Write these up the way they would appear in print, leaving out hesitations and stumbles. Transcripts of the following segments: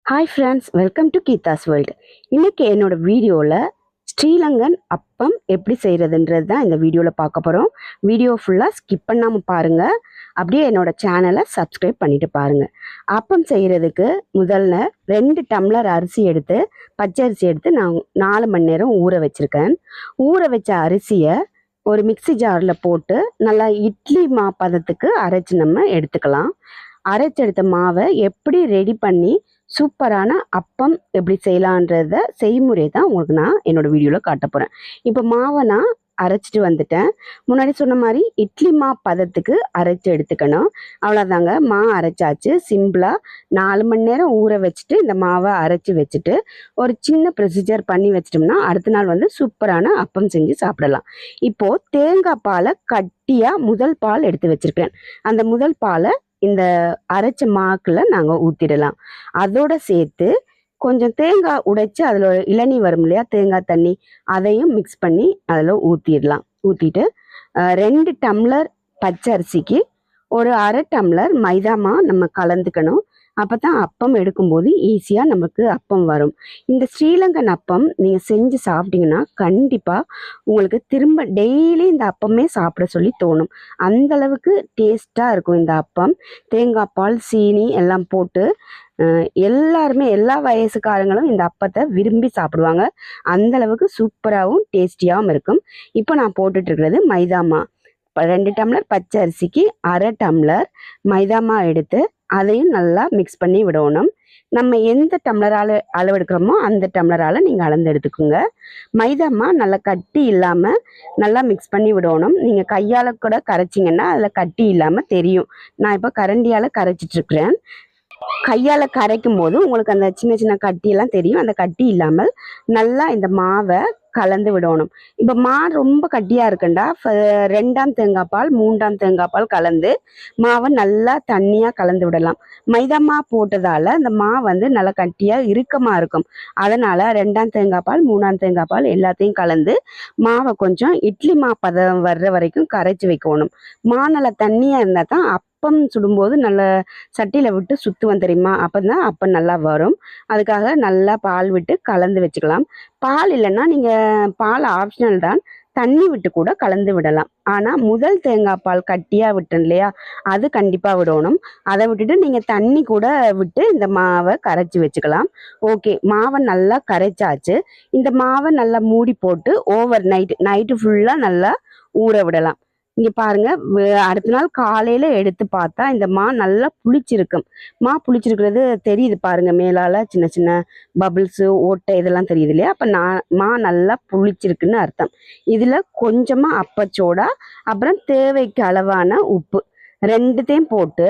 Hi friends, welcome to Geetha's world. இன்றைக்கி என்னோடய வீடியோவில் ஸ்ரீலங்கன் அப்பம் எப்படி செய்கிறதுன்றது தான் இந்த வீடியோவில் பார்க்க போகிறோம். வீடியோ ஃபுல்லாக ஸ்கிப் பண்ணாமல் பாருங்கள். அப்படியே என்னோடய சேனலை சப்ஸ்கிரைப் பண்ணிவிட்டு பாருங்கள். அப்பம் செய்கிறதுக்கு முதல்ல 2 டம்ளர் அரிசி எடுத்து, பச்சை அரிசி எடுத்து நான் 4 மணி நேரம் ஊற வச்சுருக்கேன். ஊற வச்ச அரிசியை ஒரு மிக்ஸி ஜாரில் போட்டு நல்லா இட்லி பதத்துக்கு அரைச்சி நம்ம எடுத்துக்கலாம். அரைச்செடுத்த மாவை எப்படி ரெடி பண்ணி சூப்பரான அப்பம் எப்படி செய்யலான்றத செய்முறை தான் உங்களுக்கு நான் என்னோட வீடியோவில் காட்ட போகிறேன். இப்போ மாவை நான் அரைச்சிட்டு வந்துட்டேன். முன்னாடி சொன்ன மாதிரி இட்லி பதத்துக்கு அரைச்சி எடுத்துக்கணும். அவ்வளோதாங்க, அரைச்சாச்சு. சிம்பிளாக 4 மணி நேரம் ஊற வச்சுட்டு இந்த மாவை அரைச்சி வச்சுட்டு ஒரு சின்ன ப்ரொசீஜர் பண்ணி வச்சிட்டோம்னா அடுத்த நாள் வந்து சூப்பரான அப்பம் செஞ்சு சாப்பிடலாம். இப்போது தேங்காய் பாலை கட்டியாக முதல் பால் எடுத்து வச்சுருக்கேன். அந்த முதல் பாலை இந்த அரைச்ச மாக்குல நாங்கள் ஊற்றிடலாம். அதோட சேர்த்து கொஞ்சம் தேங்காய் உடைச்சி அதில் இளநீ வரும் இல்லையா, தேங்காய் தண்ணி, அதையும் மிக்ஸ் பண்ணி அதில் ஊற்றிடலாம். ஊற்றிட்டு 2 டம்ளர் பச்சை அரிசிக்கு ஒரு அரை டம்ளர் மைதா நம்ம கலந்துக்கணும். அப்போ தான் அப்பம் எடுக்கும்போது ஈஸியாக நமக்கு அப்பம் வரும். இந்த ஸ்ரீலங்கன் அப்பம் நீங்கள் செஞ்சு சாப்பிட்டீங்கன்னா கண்டிப்பாக உங்களுக்கு திரும்ப டெய்லி இந்த அப்பமே சாப்பிட சொல்லி தோணும். அந்தளவுக்கு டேஸ்ட்டாக இருக்கும் இந்த அப்பம். தேங்காய் பால், சீனி எல்லாம் போட்டு எல்லாருமே, எல்லா வயசுக்காரங்களும் இந்த அப்பத்தை விரும்பி சாப்பிடுவாங்க. அந்தளவுக்கு சூப்பராகவும் டேஸ்டியாகவும் இருக்கும். இப்போ நான் போட்டுட்ருக்கிறது மைதாமா. 2 டம்ளர் பச்சை அரிசிக்கு அரை டம்ளர் மைதாமா எடுத்து அதையும் நல்லா மிக்ஸ் பண்ணி விடணும். நம்ம எந்த டம்ளரால் அளவெடுக்கிறோமோ அந்த டம்ளரால் நீங்கள் அளந்து எடுத்துக்கோங்க. மைதாமா நல்லா கட்டி இல்லாமல் நல்லா மிக்ஸ் பண்ணி விடணும். நீங்கள் கையால் கூட கரைச்சிங்கன்னா அதில் கட்டி இல்லாமல் தெரியும். நான் இப்போ கரண்டியால் கரைச்சிட்ருக்கிறேன். கையால் கரைக்கும் போது உங்களுக்கு அந்த சின்ன சின்ன கட்டியெல்லாம் தெரியும். அந்த கட்டி இல்லாமல் நல்லா இந்த மாவை கலந்து விடணும். இப்போ ரொம்ப கட்டியாக இருக்குண்டா 2ஆம் தேங்காய் பால், 3ஆம் தேங்காய் பால் கலந்து மாவை நல்லா தண்ணியாக கலந்து விடலாம். மைதா போட்டதால் அந்த வந்து நல்லா கட்டியாக இறுக்கமாக இருக்கும். அதனால் 2ஆம் தேங்காய் பால், 3ஆம் தேங்காய் பால் எல்லாத்தையும் கலந்து மாவை கொஞ்சம் இட்லி பதம் வர்ற வரைக்கும் கரைச்சி வைக்கணும். நல்லா தண்ணியாக இருந்தால் தான் அப்பம் சுடும்போது நல்ல சட்டியில் விட்டு சுற்றுவோம் தெரியுமா, அப்போ தான் அப்பம் நல்லா வரும். அதுக்காக நல்லா பால் விட்டு கலந்து வச்சுக்கலாம். பால் இல்லைன்னா நீங்கள் பால் ஆப்ஷனல் தான், தண்ணி விட்டு கூட கலந்து விடலாம். ஆனால் முதல் தேங்காய் பால் கட்டியாக விட்டேன் இல்லையா, அது கண்டிப்பாக விடணும். அதை விட்டுட்டு நீங்கள் தண்ணி கூட விட்டு இந்த மாவை கரைச்சி வச்சுக்கலாம். ஓகே, மாவை நல்லா கரைச்சாச்சு. இந்த மாவை நல்லா மூடி போட்டு ஓவர் நைட்டு ஃபுல்லாக நல்லா ஊற விடலாம். இங்கே பாருங்கள், அடுத்த நாள் காலையில் எடுத்து பார்த்தா இந்த நல்லா புளிச்சிருக்கும். புளிச்சிருக்கிறது தெரியுது பாருங்கள், மேலால் சின்ன சின்ன பபிள்ஸு, ஓட்டை இதெல்லாம் தெரியுது இல்லையா. அப்போ நல்லா புளிச்சிருக்குன்னு அர்த்தம். இதில் கொஞ்சமாக அப்பச்சோடா, அப்புறம் தேவைக்கு அளவான உப்பு, 2த்தையும் போட்டு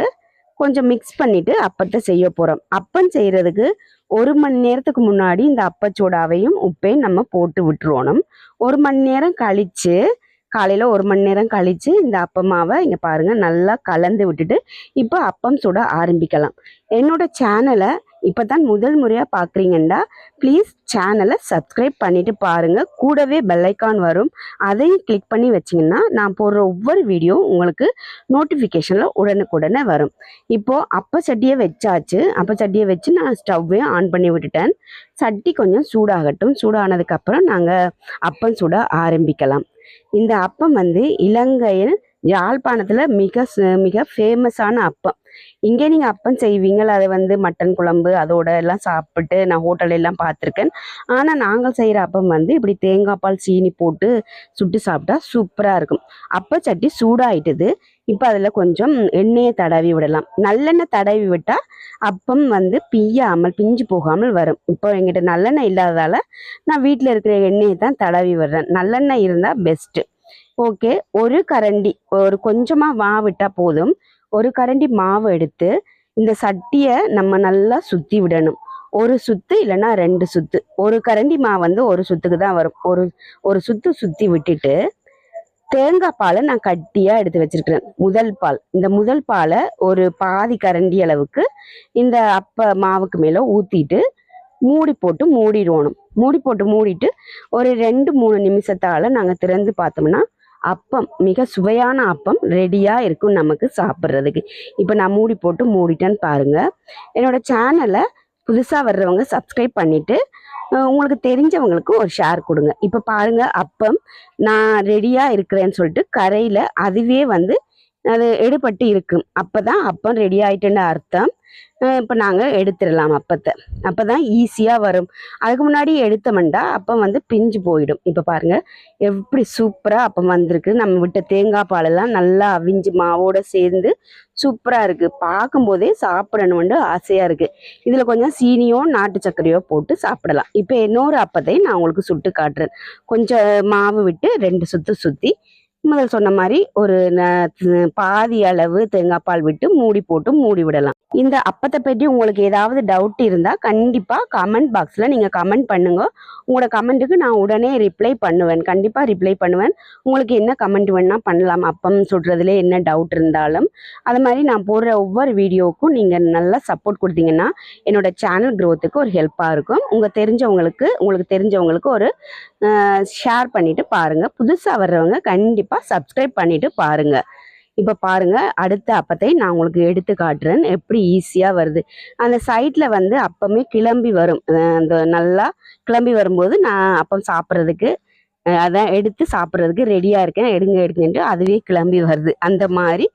கொஞ்சம் மிக்ஸ் பண்ணிவிட்டு அப்பத்தை செய்ய போகிறோம். அப்பம் செய்கிறதுக்கு 1 மணி நேரத்துக்கு முன்னாடி இந்த அப்பச்சோடாவையும் உப்பையும் நம்ம போட்டு விட்டுருவோம். 1 மணி நேரம் கழித்து, காலையில் 1 மணி நேரம் கழித்து இந்த அப்பமாவை இங்கே பாருங்கள் நல்லா கலந்து விட்டுட்டு இப்போ அப்பம் சுட ஆரம்பிக்கலாம். என்னோட சேனலை இப்போ தான் முதல் முறையாக பார்க்குறீங்கன்னா ப்ளீஸ் சேனலை சப்ஸ்கிரைப் பண்ணிவிட்டு பாருங்கள். கூடவே பெல்லைக்கான் வரும், அதையும் கிளிக் பண்ணி வச்சிங்கன்னா நான் போடுற ஒவ்வொரு வீடியோ உங்களுக்கு நோட்டிஃபிகேஷனில் உடனுக்குடனே வரும். இப்போது அப்ப சட்டியை வச்சாச்சு. அப்ப சட்டியை வச்சு நான் ஸ்டவ்வையும் ஆன் பண்ணி விட்டுட்டேன். சட்டி கொஞ்சம் சூடாகட்டும். சூடானதுக்கப்புறம் நாங்கள் அப்பம் சுட ஆரம்பிக்கலாம். இந்த அப்பம் இலங்கையில் யாழ்ப்பாணத்தில் மிக ஃபேமஸான அப்பம். இங்கே நீங்கள் அப்பம் செய்வீங்கள், அதை மட்டன் குழம்பு அதோட எல்லாம் சாப்பிட்டு நான் ஹோட்டலெல்லாம் பார்த்துருக்கேன். ஆனால் நாங்கள் செய்கிற அப்பம் இப்படி தேங்காய் பால், சீனி போட்டு சுட்டு சாப்பிட்டா சூப்பராக இருக்கும். அப்போ சட்டி சூடாயிட்டுது. இப்போ அதில் கொஞ்சம் எண்ணெயை தடவி விடலாம். நல்லெண்ணெய் தடவி விட்டால் அப்பம் பிஞ்சு போகாமல் வரும். இப்போ எங்கிட்ட நல்லெண்ணெய் இல்லாததால் நான் வீட்டில் இருக்கிற எண்ணெயை தான் தடவி விடுறேன். நல்லெண்ணெய் இருந்தால் பெஸ்ட்டு. ஓகே, ஒரு கரண்டி, ஒரு கொஞ்சமாக மாவு விட்டால் போதும். ஒரு கரண்டி மாவு எடுத்து இந்த சட்டியை நம்ம நல்லா சுற்றி விடணும். ஒரு சுத்து இல்லைன்னா 2 சுத்து. ஒரு கரண்டி மாவு ஒரு சுத்துக்கு தான் வரும். ஒரு சுத்து சுற்றி விட்டுட்டு தேங்காய் பாலை நான் கட்டியாக எடுத்து வச்சிருக்கிறேன். முதல் பால், இந்த முதல் பாலை ஒரு பாதி கரண்டி அளவுக்கு இந்த மாவுக்கு மேலே ஊற்றிட்டு மூடி போட்டு மூடிடுவோம். மூடிட்டு ஒரு 2-3 நிமிஷத்தால் நாங்கள் திறந்து பார்த்தோம்னா அப்பம், மிக சுவையான அப்பம் ரெடியாக இருக்கும் நமக்கு சாப்பிட்றதுக்கு. இப்போ நான் மூடி போட்டு மூடிட்டேன்னு பாருங்கள். என்னோடய சேனலை புதுசாக வர்றவங்க சப்ஸ்கிரைப் பண்ணிவிட்டு உங்களுக்கு தெரிஞ்சவங்களுக்கு ஒரு ஷேர் கொடுங்க. இப்போ பாருங்கள், அப்பம் நான் ரெடியாக இருக்கிறேன்னு சொல்லிட்டு கரையில் அதுவே வந்து அது எடுபட்டு இருக்கும். அப்போ தான் அப்பம் ரெடி ஆயிட்டுன்னு அர்த்தம். இப்போ நாங்கள் எடுத்துடலாம் அப்பத்தை. அப்போ தான் ஈஸியாக வரும். அதுக்கு முன்னாடி எடுத்தோம்னா அப்பம் வந்து பிஞ்சு போயிடும். இப்போ பாருங்கள் எப்படி சூப்பராக அப்பம் வந்திருக்கு. நம்ம விட்ட தேங்காய் பாலெல்லாம் நல்லா அவிஞ்சு மாவோடு சேர்ந்து சூப்பராக இருக்குது. பார்க்கும்போதே சாப்பிடணும்னு ஆசையாக இருக்குது. இதில் கொஞ்சம் சீனியோ நாட்டு சர்க்கரையோ போட்டு சாப்பிடலாம். இப்போ இன்னொரு அப்பத்தையும் நான் உங்களுக்கு சுட்டு காட்டுறேன். கொஞ்சம் மாவு விட்டு 2 சுற்று சுற்றி முதல் சொன்ன மாதிரி ஒரு பாதி அளவு தேங்காய் பால் விட்டு மூடி போட்டு மூடி விடலாம். இந்த அப்பத்தை பற்றி உங்களுக்கு ஏதாவது டவுட் இருந்தால் கண்டிப்பாக கமெண்ட் பாக்ஸில் நீங்கள் கமெண்ட் பண்ணுங்க. உங்களோட கமெண்ட்டுக்கு நான் உடனே ரிப்ளை பண்ணுவேன். கண்டிப்பாக ரிப்ளை பண்ணுவேன். உங்களுக்கு என்ன கமெண்ட் வேணால் பண்ணலாம். அப்பம் சுடுறதுல என்ன டவுட் இருந்தாலும் அது மாதிரி நான் போடுற ஒவ்வொரு வீடியோவுக்கும் நீங்கள் நல்லா சப்போர்ட் கொடுத்தீங்கன்னா என்னோட சேனல் க்ரோத்துக்கு ஒரு ஹெல்ப்பாக இருக்கும். உங்களுக்கு தெரிஞ்சவங்களுக்கு ஒரு ஷேர் பண்ணிவிட்டு பாருங்கள். புதுசாக வர்றவங்க கண்டிப்பாக சப்ஸ்கிரைப் பண்ணிவிட்டு பாருங்கள். இப்போ பாருங்கள், அடுத்த அப்பத்தை நான் உங்களுக்கு எடுத்து காட்டுறேன். எப்படி ஈஸியாக வருது. அந்த சைடில் வந்து அப்பமே கிளம்பி வரும். அந்த நல்லா கிளம்பி வரும்போது நான் அப்பம் சாப்பிட்றதுக்கு அதான் எடுத்து சாப்பிட்றதுக்கு ரெடியாக இருக்கேன். எடுங்கன்ட்டு அதுவே கிளம்பி வருது. அந்த மாதிரி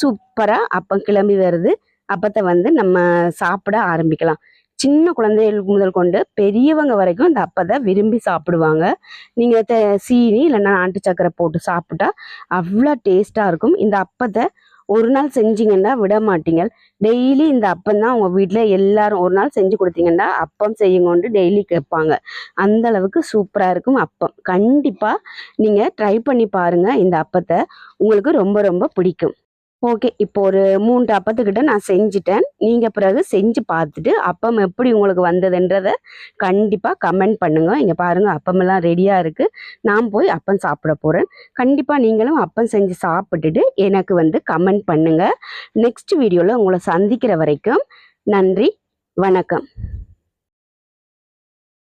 சூப்பராக அப்பம் கிளம்பி வருது. அப்பத்தை வந்து நம்ம சாப்பிட ஆரம்பிக்கலாம். சின்ன குழந்தைகள் முதல் கொண்டு பெரியவங்க வரைக்கும் இந்த அப்பத்தை விரும்பி சாப்பிடுவாங்க. நீங்கள் சீனி இல்லைன்னா நாட்டு சக்கரை போட்டு சாப்பிட்டா அவ்வளோ டேஸ்ட்டாக இருக்கும். இந்த அப்பத்தை ஒரு நாள் செஞ்சிங்கன்னா விட மாட்டீங்க. டெய்லி இந்த அப்பம் தான் உங்கள் வீட்டில் எல்லாரும் ஒரு நாள் செஞ்சு கொடுத்தீங்கன்னா அப்பம் செய்யுங்கொண்டு டெய்லி கேட்பாங்க. அந்த அளவுக்கு சூப்பராக இருக்கும் அப்பம். கண்டிப்பாக நீங்கள் ட்ரை பண்ணி பாருங்கள். இந்த அப்பத்தை உங்களுக்கு ரொம்ப ரொம்ப பிடிக்கும். ஓகே, இப்போ ஒரு 3 அப்பத்துக்கிட்ட நான் செஞ்சுட்டேன். நீங்கள் பிறகு செஞ்சு பார்த்துட்டு அப்பம் எப்படி உங்களுக்கு வந்ததுன்றதை கண்டிப்பாக கமெண்ட் பண்ணுங்கள். இங்கே பாருங்கள், அப்பமெல்லாம் ரெடியாக இருக்குது. நான் போய் அப்பம் சாப்பிட போகிறேன். கண்டிப்பாக நீங்களும் அப்பம் செஞ்சு சாப்பிட்டுட்டு எனக்கு வந்து கமெண்ட் பண்ணுங்கள். நெக்ஸ்ட் வீடியோவில் உங்களை சந்திக்கிற வரைக்கும் நன்றி, வணக்கம்.